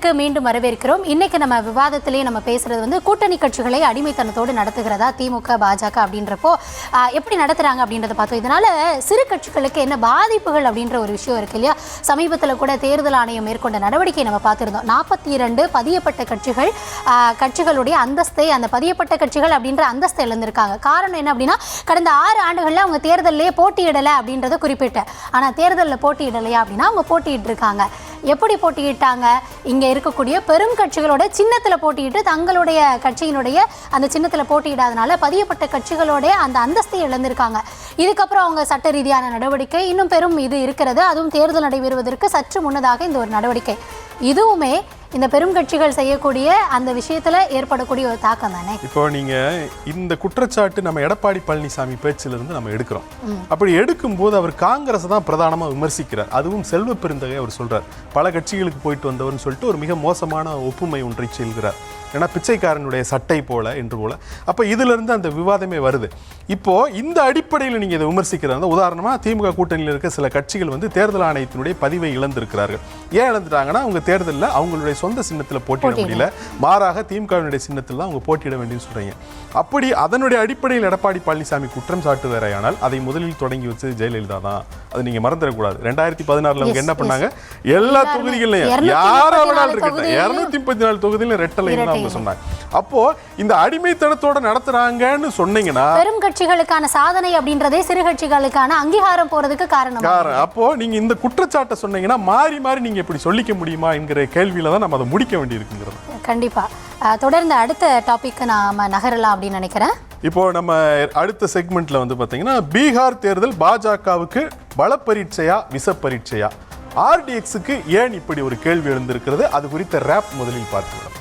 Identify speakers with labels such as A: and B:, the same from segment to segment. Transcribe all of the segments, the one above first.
A: விவாதத்திற்கு மீண்டும் வரவேற்கிறோம். இன்னைக்கு நம்ம விவாதத்திலேயே நம்ம பேசுறது வந்து கூட்டணி கட்சிகளை அடிமைத்தனத்தோடு நடத்துகிறதா திமுக பாஜக அப்படின்றப்போ எப்படி நடத்துறாங்க அப்படின்றத பார்த்தோம். இதனால சிறு கட்சிகளுக்கு என்ன பாதிப்புகள் அப்படின்ற ஒரு விஷயம் இருக்கு இல்லையா? சமீபத்தில் கூட தேர்தல் ஆணையம் மேற்கொண்ட நடவடிக்கை நம்ம பார்த்திருந்தோம். 42 பதியப்பட்ட கட்சிகளுடைய அந்தஸ்தை, அந்த பதியப்பட்ட கட்சிகள் அப்படின்ற அந்தஸ்தை இழந்திருக்காங்க. காரணம் என்ன அப்படின்னா, கடந்த 6 ஆண்டுகளில் அவங்க தேர்தலிலே போட்டியிடலை அப்படின்றத குறிப்பிட்டேன். ஆனால் தேர்தலில் போட்டியிடலையா அப்படின்னா அவங்க போட்டியிட்டு இருக்காங்க. எப்படி போட்டியிட்டாங்க? இங்கே இருக்கக்கூடிய பெரும் கட்சிகளோட சின்னத்தில் போட்டியிட்டு தங்களுடைய கட்சியினுடைய அந்த சின்னத்தில் போட்டியிடாதனால பதியப்பட்ட கட்சிகளோட அந்த அந்தஸ்தை இழந்திருக்காங்க. இதுக்கப்புறம் அவங்க சட்ட ரீதியான நடவடிக்கை இன்னும் பெரும் இது இருக்கிறது. அதுவும் தேர்தல் நடைபெறுவதற்கு சற்று முன்னதாக இந்த ஒரு நடவடிக்கை. இதுவுமே இந்த பெரும் கட்சிகள் செய்யக்கூடிய அந்த விஷயத்துல ஏற்படக்கூடிய ஒரு தாக்கம் தானே.
B: இப்போ நீங்க இந்த குற்றச்சாட்டு நம்ம எடப்பாடி பழனிசாமி பேச்சிலிருந்து நம்ம எடுக்கிறோம். அப்படி எடுக்கும் போது அவர் காங்கிரஸ் தான் பிரதானமா விமர்சிக்கிறார். அதுவும் செல்வ பெருந்தகை அவர் சொல்றார், பல கட்சிகளுக்கு போயிட்டு வந்தவர்னு சொல்லிட்டு ஒரு மிக மோசமான ஒப்புமை ஒன்றை சொல்கிறார். ஏன்னா பிச்சைக்காரனுடைய சட்டை போல என்று போல. அப்ப இதுல இருந்து அந்த விவாதமே வருது. இப்போ இந்த அடிப்படையில் நீங்க இதை விமர்சிக்கிறாங்க. உதாரணமா திமுக கூட்டணியில் இருக்க சில கட்சிகள் வந்து தேர்தல் ஆணையத்தினுடைய பதிவை இழந்திருக்கிறார்கள். ஏன் இழந்துட்டாங்கன்னா, அவங்க தேர்தலில் அவங்களுடைய சொந்த சின்னத்தில் போட்டியிட முடியல, மாறாக திமுகவினுடைய சின்னத்தில் தான் அவங்க போட்டியிட வேண்டியது சொல்றீங்க. அப்படி அதனுடைய அடிப்படையில் எடப்பாடி பழனிசாமி குற்றம் சாட்டுவாரையானால் அதை முதலில் தொடங்கி வச்சு ஜெயலலிதா தான். அது நீங்க மறந்துடக்கூடாது. 2016 அவங்க என்ன பண்ணாங்க, எல்லா தொகுதிகளையும் யாராவது இருக்கட்டும் 234 தொகுதியிலும் ரெட்டலை அவங்க சொன்னாங்க. அப்போ இந்த அடிமைத்தனத்தோட நடத்துறாங்கன்னு சொன்னீங்கன்னா,
A: பெரும் கட்சிகளுக்கான சாதனை அப்படின்றதே சிறு கட்சிகளுக்கான அங்கீகாரம் போறதுக்கு காரணம்.
B: அப்போ நீங்க இந்த குற்றச்சாட்டை சொன்னீங்கன்னா மாறி மாறி நீங்க இப்படி சொல்லிக்க முடியுமா என்கிற கேள்வியில தான் நம்ம அதை முடிக்க வேண்டியிருக்குங்கிறது.
A: கண்டிப்பா தொடர்ந்து அடுத்த டாபிக் நாம நகரலாம் அப்படின்னு நினைக்கிறேன்.
B: இப்போ நம்ம அடுத்த செக்மெண்ட்ல வந்து பாத்தீங்கன்னா, பீகார் தேர்தல் பாஜகவுக்கு பலப்பரீட்சையா விசப்பரீட்சையா, RDXக்கு ஏன் இப்படி ஒரு கேள்வி எழுந்திருக்கிறது, அது குறித்த ரேப் முதலில் பார்த்துள்ளோம்.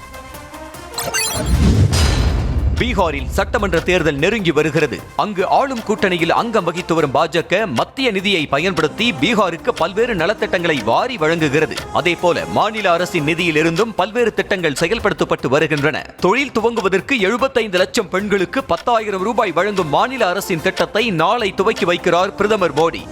C: பீகாரில் சட்டமன்ற தேர்தல் நெருங்கி வருகிறது. அங்கு ஆளும் கூட்டணியில் அங்கம் வகித்து வரும் பாஜக மத்திய நிதியை பயன்படுத்தி பீகாருக்கு பல்வேறு நலத்திட்டங்களை வாரி வழங்குகிறது. அதே போல மாநில அரசின் நிதியில் இருந்தும் பல்வேறு திட்டங்கள் செயல்படுத்தப்பட்டு வருகின்றன. தொழில் துவங்குவதற்கு 75 லட்சம் பெண்களுக்கு 10,000 ரூபாய் வழங்கும் மாநில அரசின் திட்டத்தை நாளை துவக்கி வைக்கிறார் பிரதமர் மோடி.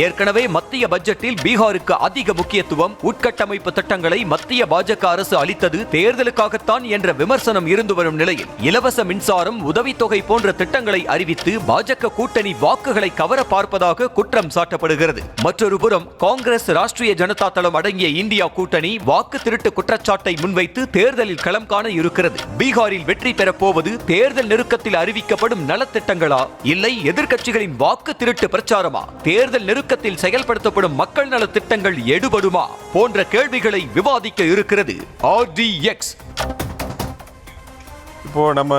C: ஏற்கனவே மத்திய பட்ஜெட்டில் பீகாருக்கு அதிக முக்கியத்துவம், உட்கட்டமைப்பு திட்டங்களை மத்திய பாஜக அரசு அளித்தது தேர்தலுக்காகத்தான் என்ற விமர்சனம் இருந்து வரும் நிலையில் இலவச மின்சாரம், உதவித்தொகை போன்ற திட்டங்களை அறிவித்து பாஜக கூட்டணி வாக்குகளை கவர பார்ப்பதாக குற்றம் சாட்டப்படுகிறது. மற்றொரு புறம் காங்கிரஸ், ராஷ்டிரிய ஜனதா தளம் அடங்கிய இந்தியா கூட்டணி வாக்கு திருட்டு குற்றச்சாட்டை முன்வைத்து தேர்தலில் களம் காண இருக்கிறது. பீகாரில் வெற்றி பெறப்போவது தேர்தல் நெருக்கத்தில் அறிவிக்கப்படும் நலத்திட்டங்களா, இல்லை எதிர்க்கட்சிகளின் வாக்கு திருட்டு பிரச்சாரமா, தேர்தல் நெருக்கத்தில் செயல்படுத்தப்படும் மக்கள் நல திட்டங்கள் எடுபடுமா போன்ற கேள்விகளை விவாதிக்க இருக்கிறது RDX.
B: இப்போ நம்ம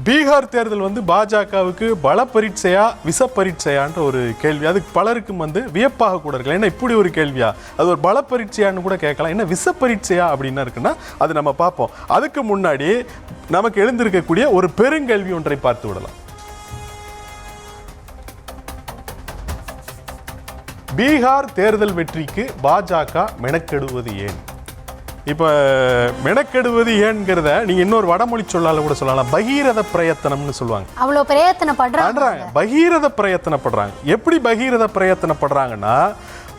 B: பீகார் தேர்தல் வந்து பாஜகவுக்கு பல பரீட்சையா விச பரீட்சையான்ற ஒரு கேள்வி, அதுக்கு பலருக்கும் வந்து வியப்பாக கூட இருக்கலாம். என்ன இப்படி ஒரு கேள்வியா, அது ஒரு பல பரீட்சையான்னு கூட கேட்கலாம். என்ன விச பரீட்சையா அப்படின்னா இருக்குன்னா அது நம்ம பார்ப்போம். அதுக்கு முன்னாடி நமக்கு எழுந்திருக்கக்கூடிய ஒரு பெருங்கேள்வி ஒன்றை பார்த்து விடலாம். பீகார் தேர்தல் வெற்றிக்கு பாஜக மெனக்கெடுவது ஏன்? இப்ப மெனக்கெடுவது ஏன்ங்கிறத நீங்க இன்னொரு வடமொழி சொல்லால கூட சொல்லலாம். பகீரத பிரயத்தனம்னு சொல்லுவாங்க.
A: அவ்வளவு பிரயத்தனப்படுறாங்க,
B: பகீரத பிரயத்தனப்படுறாங்க. எப்படி பகீரத பிரயத்தனப்படுறாங்கன்னா,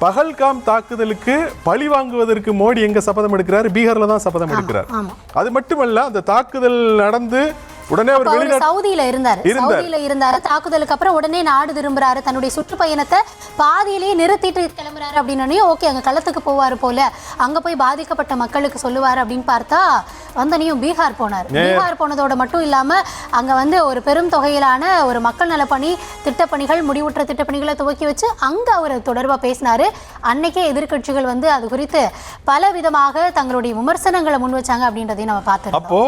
B: பகல்காம் தாக்குதலுக்கு பழி வாங்குவதற்கு மோடி எங்க சபதம் எடுக்கிறாரு? பீகார்ல தான் சபதம் எடுக்கிறார். அது மட்டுமல்ல, அந்த தாக்குதல் நடந்து உடனே அவர்
A: சவுதியில இருந்தாரு. தாக்குதலுக்கு அப்புறம் உடனே நாடு திரும்புறாரு. தன்னுடைய சுற்றுப்பயணத்தை பாதியிலேயே நிறுத்திட்டு கிளம்புறாரு அப்படின்னு ஓகே, அங்க களத்துக்கு போவாரு போல, அங்க போய் பாதிக்கப்பட்ட மக்களுக்கு சொல்லுவாரு அப்படின்னு பார்த்தா வந்தனையும் பீகார் போனார். பீகார் போனதோட மட்டும் இல்லாம அங்க வந்து ஒரு பெரும் தொகையிலான ஒரு மக்கள் நலப்பணி திட்டப்பணிகள், முடிவுற்ற திட்டப்பணிகளை துவக்கி வச்சு அங்க அவர் தொடர்பா பேசினாரு. அன்னைக்கே எதிர்கட்சிகள் வந்து அது குறித்து பல விதமாக தங்களுடைய விமர்சனங்களை முன் வச்சாங்க அப்படின்றதையும் நம்ம பார்த்தோம்.
B: அப்போ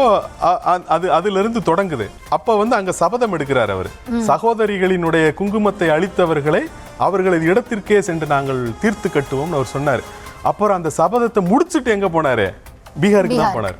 B: அதுல இருந்து தொடங்குது. அப்ப வந்து அங்க சபதம் எடுக்கிறார் அவர். சகோதரிகளினுடைய குங்குமத்தை அளித்தவர்களை அவர்களது இடத்திற்கே சென்று நாங்கள் தீர்த்து கட்டுவோம்னு அவர் சொன்னார். அப்புறம் அந்த சபதத்தை முடிச்சுட்டு எங்க போனாரு? பீகாருக்கு தான் போனார்.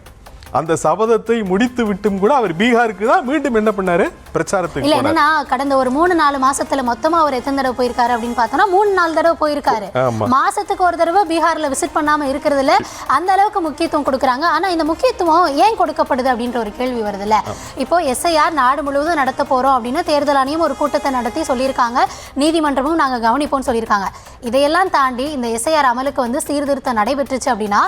B: அந்த சபதத்தை முடித்து விட்டும் கூட அவர் பீகாருக்கு தான் மீண்டும் என்ன பண்ணாரு, பிரச்சாரத்துக்கு
A: இல்ல என்னன்னா கடந்த ஒரு 3-4 மாசத்துல மொத்தமா அவர் எத்தனை தடவை போயிருக்காரு அப்படின்னு பார்த்தோம்னா 3-4 தடவை போயிருக்காரு. மாசத்துக்கு ஒரு தடவை பீகார்ல விசிட் பண்ணாம இருக்கிறதுல அந்த அளவுக்கு முக்கியத்துவம் கொடுக்குறாங்க. ஆனா இந்த முக்கியத்துவம் ஏன் கொடுக்கப்படுது அப்படின்ற ஒரு கேள்வி வருதுல்ல. இப்போ எஸ்ஐஆர் நாடு முழுவதும் நடத்த போறோம் அப்படின்னு தேர்தல் ஆணையம் ஒரு கூட்டத்தை நடத்தி சொல்லியிருக்காங்க. நீதிமன்றமும் நாங்க கவனிப்போம்னு சொல்லியிருக்காங்க. இதையெல்லாம் தாண்டி இந்த எஸ்ஐஆர் அமலுக்கு வந்து சீர்திருத்தம் நடைபெற்றுச்சு அப்படின்னா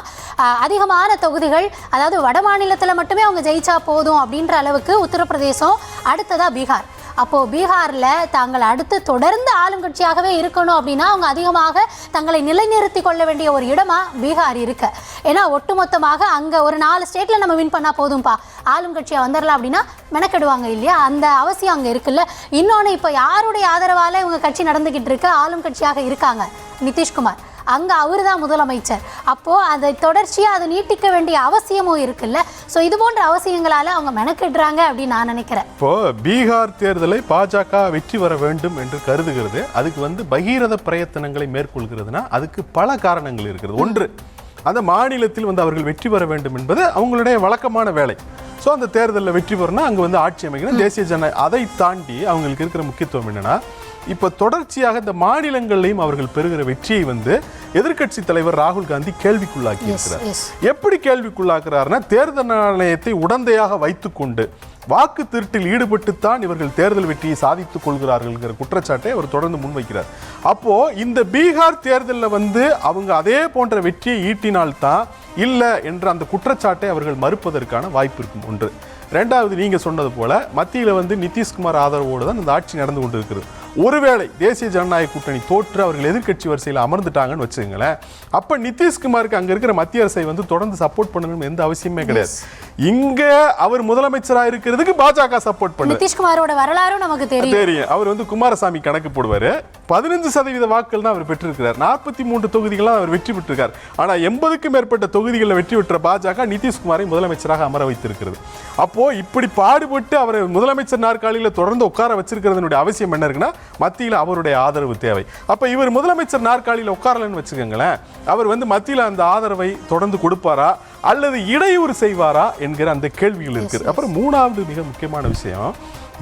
A: அதிகமான தொகுதிகள், அதாவது வட மாநிலத்துல மட்டுமே அவங்க ஜெயிச்சா போதும் அப்படின்ற அளவுக்கு உத்தரப்பிரதேசம், அடுத்ததா பீகார். அப்போ பீகார்ல தாங்கள் அடுத்து தொடர்ந்து ஆளும் கட்சியாகவே இருக்கணும் அப்படின்னா அவங்க அதிகமாக தங்களை நிலைநிறுத்தி கொள்ள வேண்டிய ஒரு இடமா பீகார் இருக்கு. ஏன்னா ஒட்டுமொத்தமாக அங்க ஒரு 4 ஸ்டேட்ல நம்ம வின் பண்ணா போதும்பா, ஆளும் கட்சியா வந்துடலாம் அப்படின்னா மெனக்கெடுவாங்க இல்லையா, அந்த அவசியம் அங்க இருக்குல்ல. இன்னொன்னு இப்போ யாருடைய ஆதரவால இவங்க கட்சி நடந்துகிட்டு இருக்கு, ஆளும் கட்சியாக இருக்காங்க நிதிஷ்குமார், அங்க அவர் தான் முதலமைச்சர். அப்போ அதை தொடர்ச்சியா அதை நீட்டிக்க வேண்டிய அவசியமும் இருக்குல்ல. ஸோ இது போன்ற அவசியங்களால அவங்க மெனக்கெடுறாங்க அப்படின்னு நான் நினைக்கிறேன்.
B: இப்போ பீகார் தேர்தலை பாஜக வெற்றி வர வேண்டும் என்று கருதுகிறது. அதுக்கு வந்து பகீரத பிரயத்தனங்களை மேற்கொள்கிறதுனா அதுக்கு பல காரணங்கள் இருக்கிறது. ஒன்று, அந்த மாநிலத்தில் வந்து அவர்கள் வெற்றி பெற வேண்டும் என்பது அவங்களுடைய வழக்கமான வேலை. ஸோ அந்த தேர்தலில் வெற்றி பெறணும், அங்கே வந்து ஆட்சி அமைக்கணும், தேசிய ஜனநாயகம். அதை தாண்டி அவங்களுக்கு இருக்கிற முக்கியத்துவம் என்னன்னா, இப்போ தொடர்ச்சியாக இந்த மாநிலங்களையும் அவர்கள் பெறுகிற வெற்றியை வந்து எதிர்க்கட்சி தலைவர் ராகுல் காந்தி கேள்விக்குள்ளாக்கி இருக்கிறார். எப்படி கேள்விக்குள்ளாக்குறாருன்னா, தேர்தல் ஆணையத்தை உடந்தையாக வைத்துக்கொண்டு வாக்கு திருட்டில் ஈடுபட்டுத்தான் இவர்கள் தேர்தல் வெற்றியை சாதித்துக் கொள்கிறார்கள் குற்றச்சாட்டை அவர் தொடர்ந்து முன்வைக்கிறார். அப்போ இந்த பீகார் தேர்தலில் வந்து அவங்க அதே போன்ற வெற்றியை ஈட்டினால்தான் இல்லை என்ற அந்த குற்றச்சாட்டை அவர்கள் மறுப்பதற்கான வாய்ப்பு இருக்கும். ஒன்று. ரெண்டாவது, நீங்க சொன்னது போல மத்தியில் வந்து நிதிஷ்குமார் ஆதரவோடு தான் இந்த ஆட்சி நடந்து கொண்டு இருக்கிறது. ஒருவேளை தேசிய ஜனநாயக கூட்டணி தோற்று அவர்கள் எதிர்க்கட்சி வரிசையில் அமர்ந்துட்டாங்கன்னு வச்சுங்களேன், அப்ப நிதிஷ்குமாருக்கு அங்க இருக்கிற மத்திய அரசை வந்து தொடர்ந்து சப்போர்ட் பண்ணணும் எந்த அவசியமே கிடையாது. இங்க அவர் முதலமைச்சராக இருக்கிறதுக்கு பாஜக சப்போர்ட் பண்ணு.
A: நிதிஷ்குமாரோட வரலாறும் நமக்கு தெரியும்.
B: அவர் வந்து குமாரசாமி கணக்கு போடுவாரு. 15% வாக்குகள் தான் அவர் பெற்றிருக்கிறார். 43 தொகுதிகளாக அவர் வெற்றி பெற்றிருக்கார். ஆனா 80க்கும் மேற்பட்ட தொகுதிகளில் வெற்றி பெற்ற பாஜக நிதிஷ்குமாரை முதலமைச்சராக அமர வைத்திருக்கிறது. அப்போ இப்படி பாடுபட்டு அவரை முதலமைச்சர் நாற்காலியில் தொடர்ந்து உட்கார வச்சிருக்கிறதுனுடைய அவசியம் என்ன இருக்குன்னா, மத்தியில் அவருடைய ஆதரவு தேவை. அப்ப இவர் முதலமைச்சர் நாற்காலியில் உட்காரலன்னு வச்சுக்கோங்களேன், அவர் வந்து மத்தியில் அந்த ஆதரவை தொடர்ந்து கொடுப்பாரா அல்லது இடையூறு செய்வாரா என்கிற அந்த கேள்விகள் இருக்குது. அப்புறம் மூணாவது மிக முக்கியமான விஷயம்,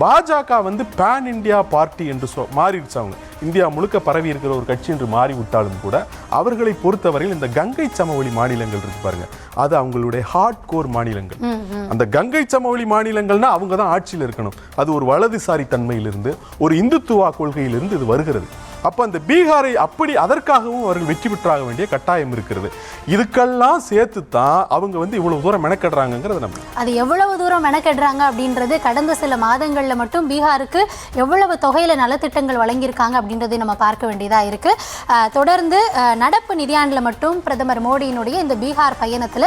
B: பாஜக வந்து பேன் இந்தியா பார்ட்டி என்று மாறிடுச்சு. அவங்க இந்தியா முழுக்க பரவி இருக்கிற ஒரு கட்சி என்று மாறிவிட்டாலும் கூட அவர்களை பொறுத்தவரையில் இந்த கங்கை சமவெளி மாநிலங்கள் இருக்கு பாருங்க, அது அவங்களுடைய ஹார்ட் கோர் மாநிலங்கள். அந்த கங்கை சமவெளி மாநிலங்கள்னா அவங்க தான் ஆட்சியில் இருக்கணும். அது ஒரு வலதுசாரி தன்மையிலிருந்து, ஒரு இந்துத்துவா கொள்கையிலிருந்து இது வருகிறது. அப்ப அந்த பீகாரை அப்படி அதற்காகவும் அவர்கள் வெற்றி பெற்றாக வேண்டிய கட்டாயம் இருக்கிறது. இதுக்கெல்லாம் சேர்த்து தான் அவங்க வந்து இவ்வளவு தூரம் மெனக்கெடுறாங்கிறது நம்ம.
A: அது எவ்வளவு தூரம் மெனக்கெடுறாங்க அப்படின்றது கடந்த சில மாதங்கள்ல மட்டும் பீகாருக்கு எவ்வளவு தொகையில நலத்திட்டங்கள் வழங்கியிருக்காங்க அப்படின்றதை நம்ம பார்க்க வேண்டியதா இருக்கு. தொடர்ந்து நடப்பு நிதியாண்டுல மட்டும் பிரதமர் மோடியினுடைய இந்த பீகார் பயணத்துல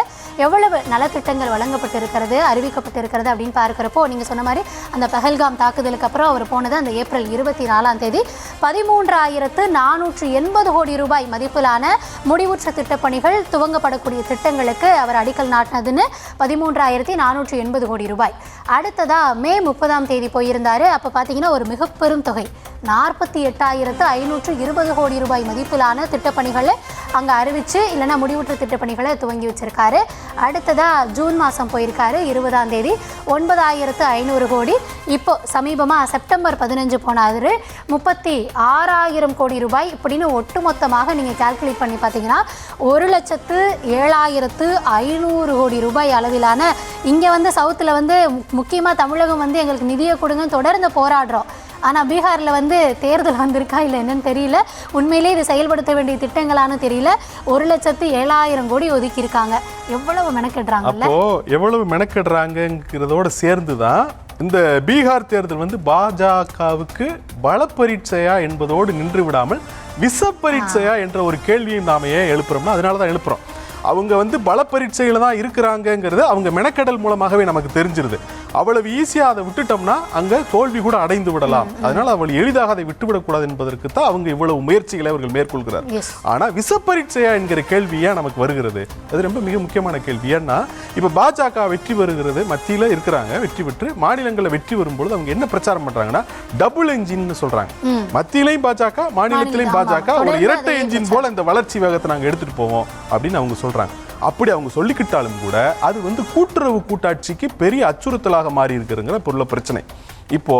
A: எவ்வளவு நலத்திட்டங்கள் வழங்கப்பட்டிருக்கிறது, அறிவிக்கப்பட்டிருக்கிறது அப்படின்னு பார்க்கிறப்போ, நீங்க சொன்ன மாதிரி அந்த பஹல்காம் தாக்குதலுக்கு அப்புறம் அவர் போனது அந்த ஏப்ரல் 24ஆம் தேதி 13,480 கோடி ரூபாய் மதிப்பிலான முடிவுற்ற திட்டப்பணிகள், துவங்கப்படக்கூடிய திட்டங்களுக்கு அவர் அடிக்கல் நாட்டினதுன்னு 13,480 கோடி ரூபாய். அடுத்ததா மே 30ஆம் தேதி போயிருந்தாரு. அப்ப பாத்தீங்கன்னா ஒரு மிக பெரும் தொகை 48,520 கோடி ரூபாய் மதிப்பிலான திட்டப்பணிகளை அங்க அறிவிச்சு இல்லைன்னா முடிவுற்ற திட்டப்பணிகளை துவங்கி வச்சிருக்காரு. அடுத்ததா ஜூன் மாதம் போயிருக்காரு 20ஆம் தேதி 9,500 கோடி. இப்போ சமீபமா செப்டம்பர் 15 போனாரு 36,000 கோடி ரூபாய். இப்படின்னு ஒட்டுமொத்தமாக நீங்க கால்குலேட் பண்ணி பார்த்தீங்கன்னா 1,07,500 கோடி ரூபாய் அளவிலான, இங்க வந்து சவுத்துல வந்து முக்கியமா தமிழகம் வந்து எங்களுக்கு நிதியை கொடுங்க தொடர்ந்து போராடுறோம். ஆனால் பீகாரில் வந்து தேர்தல் வந்திருக்கா இல்லை என்னன்னு தெரியல, உண்மையிலே இது செயல்படுத்த வேண்டிய திட்டங்களானு தெரியல. 1,07,000 கோடி ஒதுக்கியிருக்காங்க. எவ்வளவு மெனக்கெடுறாங்கல்ல.
B: அப்போ எவ்வளவு மெனக்கெடுறாங்கிறதோட சேர்ந்து தான் இந்த பீகார் தேர்தல் வந்து பாஜகவுக்கு பல பரீட்சையா என்பதோடு நின்று விடாமல் விஷ பரீட்சையா என்ற ஒரு கேள்வியும் நாம ஏன் எழுப்புறோம்னா, அதனால தான் எழுப்புறோம். அவங்க வந்து பல பரீட்சையில தான் இருக்கிறாங்கிறது அவங்க மெனக்கெடல் மூலமாகவே நமக்கு தெரிஞ்சிருது. அவ்வளவு ஈஸியா அதை விட்டுட்டோம்னா அங்க தோல்வி கூட அடைந்து விடலாம். அதனால அவள் எளிதாக அதை விட்டுவிடக்கூடாது என்பதற்கு தான் அவங்க இவ்வளவு முயற்சிகளை அவர்கள் மேற்கொள்கிறார். ஆனா விஷ பரீட்சையா என்கிற கேள்வி ஏன் நமக்கு வருகிறது? அது ரொம்ப மிக முக்கியமான கேள்வி. ஏன்னா இப்ப பாஜக வெற்றி பெறுகிறது, மத்தியில இருக்கிறாங்க, வெற்றி பெற்று மாநிலங்களில் வெற்றி வரும்பொழுது அவங்க என்ன பிரச்சாரம் பண்றாங்கன்னா, டபுள் என்ஜின் சொல்றாங்க. மத்தியிலையும் பாஜக, மாநிலத்திலையும் பாஜக, ஒரு இரட்டை என்ஜின் போல இந்த வளர்ச்சி வேகத்தை நாங்க எடுத்துட்டு போவோம் அப்படின்னு அவங்க சொல்றாங்க. அப்படி அவங்க சொல்லிக்கிட்டாலும் கூட அது வந்து கூட்டுறவு கூட்டாட்சிக்கு பெரிய அச்சுறுத்தலாக மாறி இருக்குங்கிற பொருள பிரச்சனை. இப்போ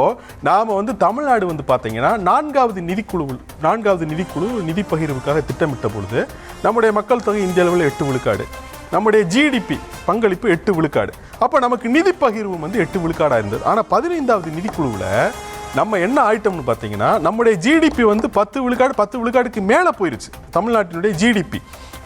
B: நாம வந்து தமிழ்நாடு வந்து பாத்தீங்கன்னா நான்காவது நிதிக்குழு நிதி பகிர்வுக்காக திட்டமிட்ட பொழுது நம்முடைய மக்கள் தொகை இந்திய அளவில் 8 விழுக்காடு, நம்முடைய ஜிடிபி பங்களிப்பு 8 விழுக்காடு. அப்ப நமக்கு நிதி பகிர்வு வந்து 8 விழுக்காடா இருந்தது. ஆனா 15வது நிதிக்குழுவில் நம்ம என்ன ஆயிட்டோம்னு பார்த்தீங்கன்னா நம்முடைய ஜிடிபி வந்து 10 விழுக்காடுக்கு மேலே போயிருச்சு தமிழ்நாட்டினுடைய ஜிடிபி.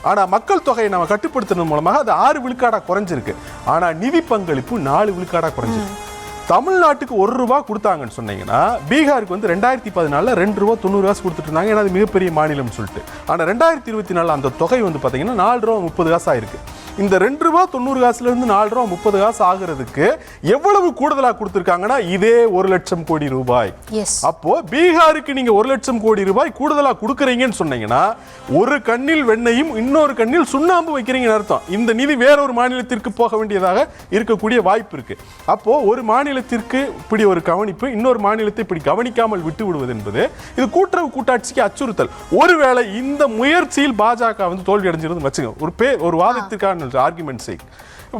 B: ஆனால் மக்கள் தொகையை நம்ம கட்டுப்படுத்துறது மூலமாக அது 6 விழுக்காடாக குறைஞ்சிருக்கு. ஆனால் நிதி பங்களிப்பு 4 விழுக்காடாக குறைஞ்சிருக்கு. தமிழ்நாட்டுக்கு 1 ரூபா கொடுத்தாங்கன்னு சொன்னீங்கன்னா பீகாருக்கு வந்து 2014 2 ரூபா 90 காசு கொடுத்துட்டு இருந்தாங்க. ஏன்னா அது மிகப்பெரிய மாநிலம் சொல்லிட்டு. ஆனால் 2024 அந்த தொகை வந்து பார்த்தீங்கன்னா 4 ரூபா 30 காசு ஆயிருக்கு. இந்த 2 ரூபா 90 காசுல இருந்து 4 ரூபா 30 காசு ஆகிறதுக்கு எவ்வளவு கூடுதலா கொடுத்திருக்காங்கன்னா இதே 1 லட்சம் கோடி ரூபாய். அப்போ பீகாருக்கு நீங்க 1 லட்சம் கோடி ரூபாய் கூடுதலா கொடுக்கறீங்கன்னு சொன்னீங்கன்னா ஒரு கண்ணில் வெண்ணையும் இன்னொரு கண்ணில் சுண்ணாம்பு வைக்கிறீங்கன்னு அர்த்தம். இந்த நிதி வேறொரு மாநிலத்திற்கு போக வேண்டியதாக இருக்கக்கூடிய வாய்ப்பு இருக்கு. அப்போ ஒரு மாநிலத்திற்கு இப்படி ஒரு கவனிப்பு, இன்னொரு மாநிலத்தை இப்படி கவனிக்காமல் விட்டு விடுவது என்பது இது கூட்டுறவு கூட்டாட்சிக்கு அச்சுறுத்தல். ஒருவேளை இந்த முயற்சியில் பாஜக வந்து தோல்வி அடைஞ்சிருந்து வச்சுங்க, ஒரு வாதத்திற்கான ஆர்குமெண்ட் சேக்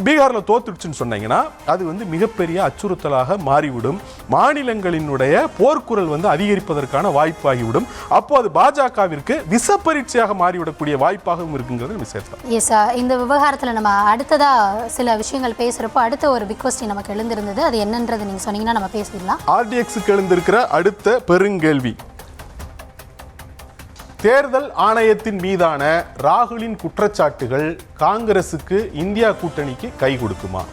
B: பீகார்ல தோத்துடுச்சுன்னு சொன்னீங்கன்னா அது வந்து மிகப்பெரிய அச்சுறுத்தலாக மாறிவிடும். மாநிலங்களினுடைய போர்க்குரல் வந்து அதிகரிப்பதற்கான வாய்ப்பாகிவிடும். அப்போ அது பாஜகவிற்கு விச பரீட்சையாக மாறிவிடக்கூடிய வாய்ப்பாகவும் இருக்குங்கிறது விசேஷம்.
A: எஸ், இந்த விவகாரத்தில் நம்ம அடுத்ததா சில விஷயங்கள் பேசுறப்போ அடுத்த ஒரு பிக் கொஸ்டின் நமக்கு எழுந்திருந்தது. அது என்னன்றது நீங்க சொன்னீங்கன்னா நம்ம பேசிடலாம்.
B: ஆர்டிஎக்ஸுக்கு எழுந்திருக்கிற அடுத்த பெருங்கேள்வி, தேர்தல் ஆணையத்தின் மீதான ராகுலின் குற்றச்சாட்டுகள் காங்கிரசுக்கு இந்தியா கூட்டணிக்கு கை கொடுக்குமா?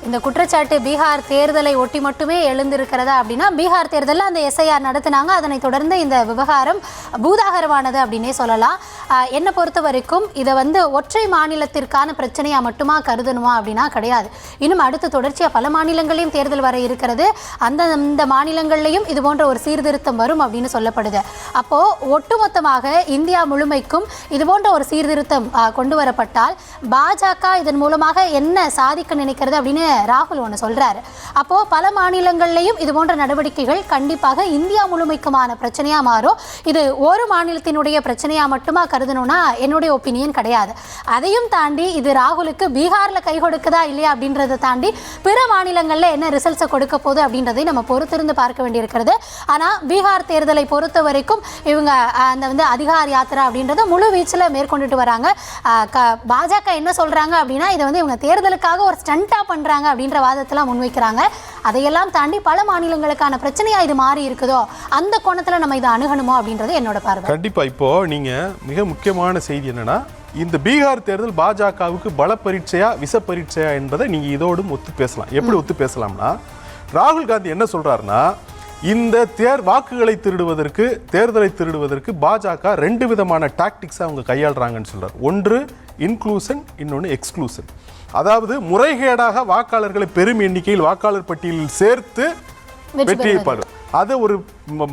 A: இந்த குற்றச்சாட்டு பீகார் தேர்தலை ஒட்டி மட்டுமே எழுந்திருக்கிறதா அப்படின்னா, பீகார் தேர்தலில் அந்த எஸ்ஐஆர் நடத்தினாங்க. அதனை தொடர்ந்து இந்த விவகாரம் பூதாகரமானது அப்படின்னே சொல்லலாம். என்னை பொறுத்த வரைக்கும் இதை வந்து ஒற்றை மாநிலத்திற்கான பிரச்சனையா மட்டுமா கருதணுமா அப்படின்னா கிடையாது. இன்னும் அடுத்து தொடர்ச்சியாக பல மாநிலங்களையும் தேர்தல் வர இருக்கிறது. அந்த மாநிலங்கள்லையும் இது போன்ற ஒரு சீர்திருத்தம் வரும் அப்படின்னு சொல்லப்படுது. அப்போ ஒட்டுமொத்தமாக இந்தியா முழுமைக்கும் இது போன்ற ஒரு சீர்திருத்தம் கொண்டு வரப்பட்டால் பாஜக இதன் மூலமாக என்ன சாதிக்க நினைக்கிறது அப்படின்னு ராகுல் ஒன்று சொல்றாரு. அப்போ பல மாநிலங்கள்லையும் இது போன்ற நடவடிக்கைகள் கண்டிப்பாக இந்தியா முழுமைக்குமான பிரச்சனையா மாறும். இது ஒரு மாநிலத்தினுடைய பிரச்சனையா மட்டுமா கருதணும்னா என்னுடைய ஒப்பீனியன் கிடையாது. அதையும் தாண்டி இது ராகுலுக்கு பீகார்ல கை கொடுக்குதா இல்லையா அப்படின்றத தாண்டி பிற மாநிலங்கள்ல என்ன ரிசல்ட்ஸை கொடுக்க போகுது அப்படின்றதை நம்ம பொறுத்திருந்து பார்க்க வேண்டியிருக்கிறது. ஆனா பீகார் தேர்தலை பொறுத்த வரைக்கும் இவங்க அந்த வந்து அதிகார யாத்திரா அப்படின்றத முழு வீச்சில் மேற்கொண்டுட்டு வராங்க. பாஜக என்ன சொல்றாங்க அப்படின்னா இதை வந்து இவங்க தேர்தலுக்காக ஒரு ஸ்டண்டா பண்றாங்க அப்படின்ற வாதத்தெல்லாம் முன்வைக்கிறாங்க. அதையெல்லாம் தாண்டி பல மாநிலங்களுக்கான பிரச்சனையா இது மாறி இருக்குதோ அந்த கோணத்துல நம்ம இதை அணுகணுமோ அப்படின்றது என்னோட பார்வை.
B: கண்டிப்பா. இப்போ நீங்க மிக முக்கியமான செய்தி என்னன்னா, இந்த பீகார் தேர்தல் பாஜகவுக்கு பல பரீட்சையா விச பரீட்சையா என்பதை நீங்க இதோடும் ஒத்து பேசலாம். எப்படி ஒத்து பேசலாம்னா, ராகுல் காந்தி என்ன சொல்றாருன்னா, இந்த வாக்குகளை திருடுவதற்கு, தேர்தலை திருடுவதற்கு பாஜக 2 விதமான டாக்டிக்ஸ் அவங்க கையாளுறாங்கன்னு சொல்றாரு. ஒன்று இன்க்ளூஷன், இன்னொன்று எக்ஸ்க்ளூஷன். அதாவது முறைகேடாக வாக்காளர்களை பெரும் எண்ணிக்கையில் வாக்காளர் பட்டியலில் சேர்த்து வெற்றியைப்பாரு. அது ஒரு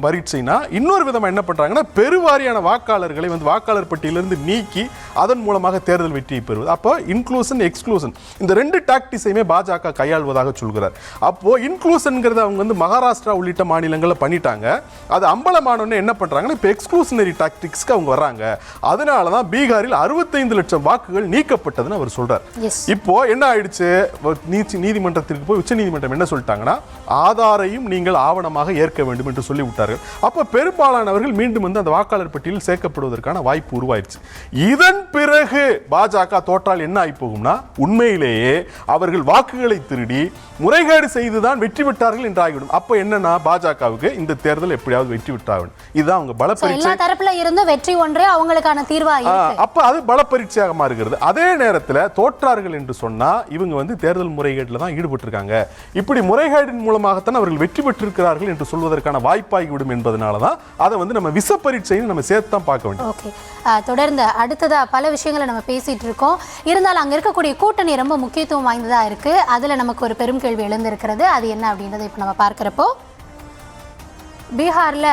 B: பரீட்சைனா, இன்னொரு விதமா என்ன பண்றாங்கன்னா பெருவாரியான வாக்காளர்களை வந்து வாக்காளர் பட்டியலிருந்து நீக்கி அதன் மூலமாக தேர்தல் வெற்றியை பெறுவது. அப்போ இன்க்ளூஷன் எக்ஸ்க்ளூஷன் இந்த 2 டாக்டிக்ஸையுமே பாஜக கையாள்வதாக சொல்கிறார். அப்போ இன்க்ளூஷன்ங்கிறத அவங்க வந்து மகாராஷ்டிரா உள்ளிட்ட மாநிலங்களில் பண்ணிட்டாங்க. அது அம்பலமானோன்னு என்ன பண்றாங்கன்னா இப்போ எக்ஸ்க்ளூஷனரி டாக்டிக்ஸ்க்கு அவங்க வர்றாங்க. அதனாலதான் பீகாரில் 65 லட்சம் வாக்குகள் நீக்கப்பட்டதுன்னு அவர் சொல்றார். இப்போ என்ன ஆயிடுச்சு, நீதிமன்றத்திற்கு போய் உச்ச நீதிமன்றம் என்ன சொல்லிட்டாங்கன்னா ஆதாரையும் நீங்கள் ஆவணமாக ஏற்க வேண்டும் என்று சொல்லி விட்டார்கள். அப்ப பெரும்பாலானவர்கள் மீண்டும் வந்து அந்த வாக்காளர் பட்டியலில் சேர்க்கப்படுவதற்கான வாய்ப்பு உருவாயிருச்சு. இதன் பிறகு பாஜக தோற்றால் என்ன ஆகி போகும்னா, உண்மையிலேயே அவர்கள் வாக்குகளை திருடி முறைகேடு செய்துதான் வெற்றி பெற்றார்கள் என்று ஆகிவிடும். அப்ப என்னன்னா பாஜகவுக்கு இந்த தேர்தல் எப்படியாவது வெற்றி விட்டாகணும். இதுதான் அவங்க பல பரீட்சை. எல்லா
A: தரப்புல இருந்து வெற்றி ஒன்றே அவங்களுக்கான தீர்வா இருக்கு.
B: அப்ப அது பல பரீட்சையாக மாறுகிறது. அதே நேரத்தில் தோற்றார்கள் என்று சொன்னா இவங்க வந்து தேர்தல் முறைகேட்டில் தான் ஈடுபட்டு இருக்காங்க. இப்படி முறைகேட்டின் மூலமாகத்தான் அவர்கள் வெற்றி பெற்றிருக்கிறார்கள் என்று சொல்வதற்கான வாய்ப்பாகிவிடும் என்பதனால தான் அதை வந்து நம்ம விச பரீட்சைன்னு நம்ம சேர்த்து தான் பார்க்க வேண்டும்.
A: ஓகே, தொடர்ந்து அடுத்ததா பல விஷயங்களை நம்ம பேசிட்டு இருக்கோம். இருந்தாலும் அங்க இருக்கக்கூடிய கூட்டணி ரொம்ப முக்கியத்துவம் வாய்ந்ததா இருக்கு. அதுல நமக்கு ஒரு பெரும் கேள்வி எழுந்திருக்கிறது. அது என்ன அப்படின்றத இப்போ நம்ம பார்க்கிறப்போ, பீகார்ல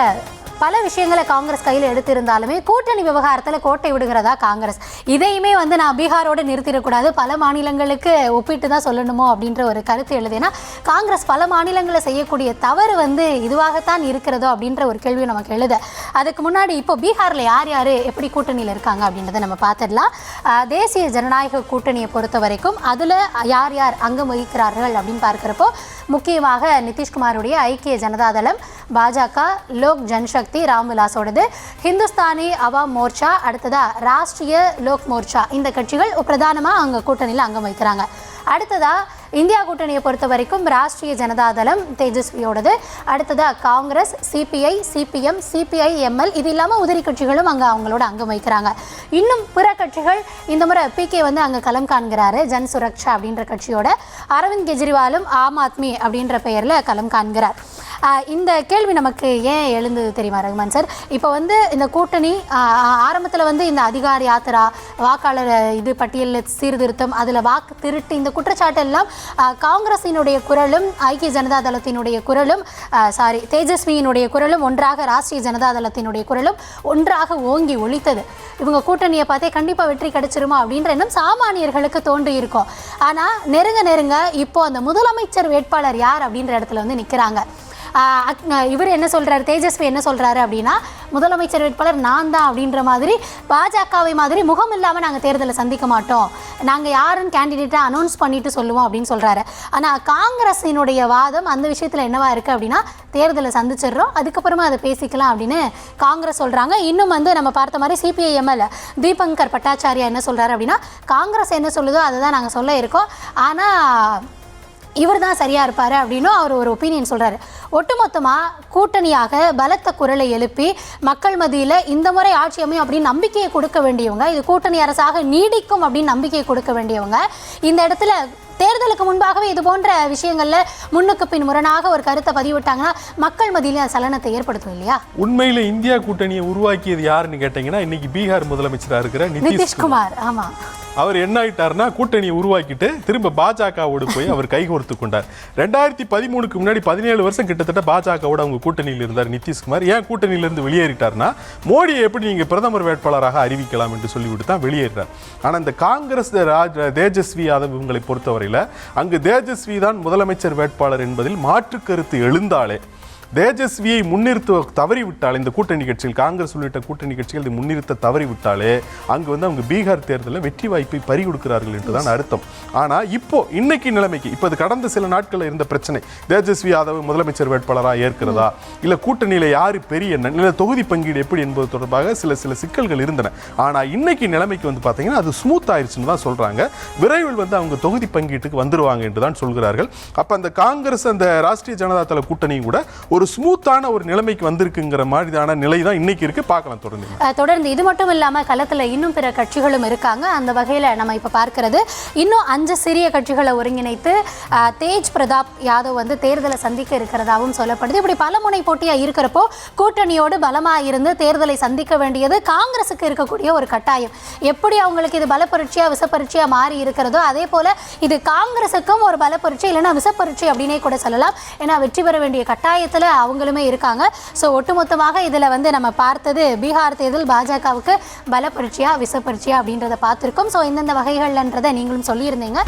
A: பல விஷயங்களை காங்கிரஸ் கையில் எடுத்திருந்தாலுமே கூட்டணி விவகாரத்தில் கோட்டை விடுகிறதா காங்கிரஸ். இதையுமே வந்து நான் பீகாரோடு நிறுத்திடக்கூடாது, பல மாநிலங்களுக்கு ஒப்பிட்டு தான் சொல்லணுமோ அப்படின்ற ஒரு கருத்து எழுதுனா காங்கிரஸ் பல மாநிலங்களை செய்யக்கூடிய தவறு வந்து இதுவாகத்தான் இருக்கிறதோ அப்படின்ற ஒரு கேள்வி நமக்கு எழுத. அதுக்கு முன்னாடி இப்போ பீகாரில் யார் யார் எப்படி கூட்டணியில் இருக்காங்க அப்படின்றத நம்ம பார்த்துடலாம். தேசிய ஜனநாயக கூட்டணியை பொறுத்த வரைக்கும் அதில் யார் யார் அங்கம் வகிக்கிறார்கள் அப்படின்னு பார்க்குறப்போ முக்கியமாக நிதிஷ்குமாருடைய ஐக்கிய ஜனதாதளம், பாஜக, லோக் ஜன்சக்தி ராம்விலாஸோடது, ஹிந்துஸ்தானி அவாம் மோர்ச்சா, அடுத்ததா ராஷ்ட்ரிய லோக் மோர்ச்சா, இந்த கட்சிகள் பிரதானமாக அங்கே கூட்டணியில் அங்கம் வகிக்கிறாங்க. அடுத்ததா இந்தியா கூட்டணியை பொறுத்த வரைக்கும் ராஷ்ட்ரிய ஜனதாதளம் தேஜஸ்வியோடது, அடுத்ததா காங்கிரஸ், சிபிஐ, சிபிஎம், சிபிஐ-எம்எல், இது இல்லாமல் உதிரி கட்சிகளும் அங்கே அவங்களோட அங்கம் வைக்கிறாங்க. இன்னும் பிற கட்சிகள் இந்த முறை பிகே வந்து அங்கே களம் காண்கிறாரு ஜன் சுரக்ஷா அப்படின்ற கட்சியோட, அரவிந்த் கெஜ்ரிவாலும் ஆம் ஆத்மி அப்படின்ற பெயரில் களம் காண்கிறார். இந்த கேள்வி நமக்கு ஏன் எழுந்தது தெரியுமா ரகுமான் சார்? இப்போ வந்து இந்த கூட்டணி ஆரம்பத்தில் வந்து இந்த அதிகார யாத்திரா, வாக்காளர் இது பட்டியலில் சீர்திருத்தம், அதில் வாக்கு திருட்டு, இந்த குற்றச்சாட்டு எல்லாம் காங்கிரஸினுடைய குரலும் ஐக்கிய ஜனதா தளத்தினுடைய குரலும் தேஜஸ்வியினுடைய குரலும் ஒன்றாக, ராஷ்ட்ரிய ஜனதா தளத்தினுடைய குரலும் ஒன்றாக ஓங்கி ஒலித்தது. இவங்க கூட்டணியை பார்த்தே கண்டிப்பாக வெற்றி கிடைச்சிருமா அப்படின்ற எண்ணம் சாமானியர்களுக்கு தோன்றி இருக்கும். ஆனால் நெருங்க இப்போ அந்த முதலமைச்சர் வேட்பாளர் யார் அப்படின்ற இடத்துல வந்து நிற்கிறாங்க. இவர் என்ன சொல்கிறாரு, தேஜஸ்வி என்ன சொல்கிறாரு அப்படின்னா, முதலமைச்சர் வேட்பாளர் நான் தான் அப்படின்ற மாதிரி, பாஜகவை மாதிரி முகம் இல்லாமல் நாங்கள் தேர்தலை சந்திக்க மாட்டோம், நாங்கள் யாருன்னு கேண்டிடேட்டாக அனௌன்ஸ் பண்ணிட்டு சொல்லுவோம் அப்படின்னு சொல்கிறாரு. ஆனால் காங்கிரஸினுடைய வாதம் அந்த விஷயத்தில் என்னவா இருக்குது அப்படின்னா, தேர்தலை சந்திச்சிடுறோம், அதுக்கப்புறமா அதை பேசிக்கலாம் அப்படின்னு காங்கிரஸ் சொல்கிறாங்க. இன்னும் வந்து நம்ம பார்த்த மாதிரி சிபிஐ-எம்எல் தீபங்கர் பட்டாச்சாரியா என்ன சொல்கிறாரு அப்படின்னா, காங்கிரஸ் என்ன சொல்லுதோ அதை தான் நாங்கள் சொல்ல இருக்கோம், ஆனால் இவர் தான் சரியாக இருப்பார் அப்படின்னு அவர் ஒரு ஒப்பீனியன் சொல்கிறாரு. ஒட்டுமொத்தமாக கூட்டணியாக பலத்த குரலை எழுப்பி மக்கள் மத்தியில் இந்த முறை ஆட்சி அமையும் அப்படின்னு நம்பிக்கையை கொடுக்க வேண்டியவங்க, இது கூட்டணி அரசாக நீடிக்கும் அப்படின்னு நம்பிக்கையை கொடுக்க வேண்டியவங்க, இந்த இடத்துல தேர்தலுக்கு முன்பாகவே இது போன்ற விஷயங்களில் முன்னுக்கு பின் முரணாக ஒரு கருத்தை பதிவிட்டாங்கன்னா மக்கள் மத்தியிலே சலனத்தை ஏற்படுத்தும் இல்லையா?
B: உண்மையில இந்தியா கூட்டணியை உருவாக்கியது யாருன்னு கேட்டீங்கன்னா இன்னைக்கு பீகார் முதலமைச்சராக இருக்கிற
A: நிதிஷ்குமார். ஆமாம்,
B: அவர் என்ன ஆயிட்டார்னா கூட்டணியை உருவாக்கிட்டு திரும்ப பாஜகவோடு போய் அவர் கைகோர்த்து கொண்டார். 2013க்கு முன்னாடி 17 வருஷம் கிட்டத்தட்ட பாஜகவோட அவங்க கூட்டணியில் இருந்தார் நிதிஷ்குமார். ஏன் கூட்டணியிலிருந்து வெளியேறிட்டார்னா, மோடியை எப்படி நீங்க பிரதமர் வேட்பாளராக அறிவிக்கலாம் என்று சொல்லிவிட்டு தான் வெளியேறார். ஆனால் இந்த காங்கிரஸ் தேஜஸ்வி யாதவ் இவங்களை பொறுத்தவரையில் அங்கு தேஜஸ்வி தான் முதலமைச்சர் வேட்பாளர் என்பதில் மாற்று கருத்து எழுந்தாலே, தேஜஸ்வியை முன்னிறுத்த தவறிவிட்டால், இந்த கூட்டணி கட்சிகள் காங்கிரஸ் உள்ளிட்ட கூட்டணி கட்சிகள் முன்னிறுத்த தவறிவிட்டாலே அங்கு வந்து அவங்க பீகார் தேர்தலில் வெற்றி வாய்ப்பை பறி கொடுக்கிறார்கள் என்றுதான் அர்த்தம். ஆனால் இப்போ இன்னைக்கு நிலைமைக்கு, இப்போ கடந்த சில நாட்களில் இருந்த பிரச்சனை, தேஜஸ்வி யாதவ் முதலமைச்சர் வேட்பாளராக ஏற்கிறதா, இல்லை கூட்டணியில் யார் பெரிய இல்லை தொகுதி பங்கீடு எப்படி என்பது தொடர்பாக சில சிக்கல்கள் இருந்தன. ஆனால் இன்னைக்கு நிலைமைக்கு வந்து பார்த்தீங்கன்னா அது ஸ்மூத் ஆயிடுச்சுன்னு தான் சொல்றாங்க. விரைவில் வந்து அவங்க தொகுதி பங்கீட்டுக்கு வந்துருவாங்க என்று தான் சொல்கிறார்கள். அப்போ அந்த காங்கிரஸ் அந்த ராஷ்ட்ரிய ஜனதா தள கூட்டணியும் கூட ஒரு ஸ்மூத்தான ஒரு நிலைமைக்கு வந்திருக்குங்கிற மாதிரியான நிலை தான் இன்னைக்கு இருக்கு. பார்க்கலாம் தொடர்ந்து.
A: இது மட்டும் இல்லாம களத்துல இன்னும் பிற கட்சிகளும் இருக்காங்க. அந்த வகையில நம்ம இப்ப பார்க்கிறது இன்னும் 5 சிறிய கட்சிகளை ஒருங்கிணைத்து தேஜ் பிரதாப் யாதவ் வந்து தேர்தலை சந்திக்க இருக்கிறதாகவும் சொல்லப்படுது. இப்படி பல முனை போட்டியா இருக்கிறப்போ கூட்டணியோடு பலமா இருந்து தேர்தலை சந்திக்க வேண்டியது காங்கிரஸுக்கு இருக்கக்கூடிய ஒரு கட்டாயம். எப்படி அவங்களுக்கு இது பலப்பரீட்சையா விசப்பரீட்சையா மாறி இருக்கிறதோ அதே போல இது காங்கிரஸுக்கும் ஒரு பலப்பரீட்சை இல்லைன்னா விசப்பரீட்சை அப்படின்னே கூட சொல்லலாம். ஏன்னா வெற்றி பெற வேண்டிய கட்டாயத்துல அவங்களுமே இருக்காங்க. ஸோ ஒட்டுமொத்தமாக இதில் வந்து நம்ம பார்த்தது பீகார் தேர்தல் பாஜகவுக்கு பலப்பரீட்சையா விசப்பரீட்சையா அப்படின்றத பார்த்துருக்கோம். ஸோ இந்தந்த வகைகள்ன்றதை நீங்களும் சொல்லியிருந்தீங்க.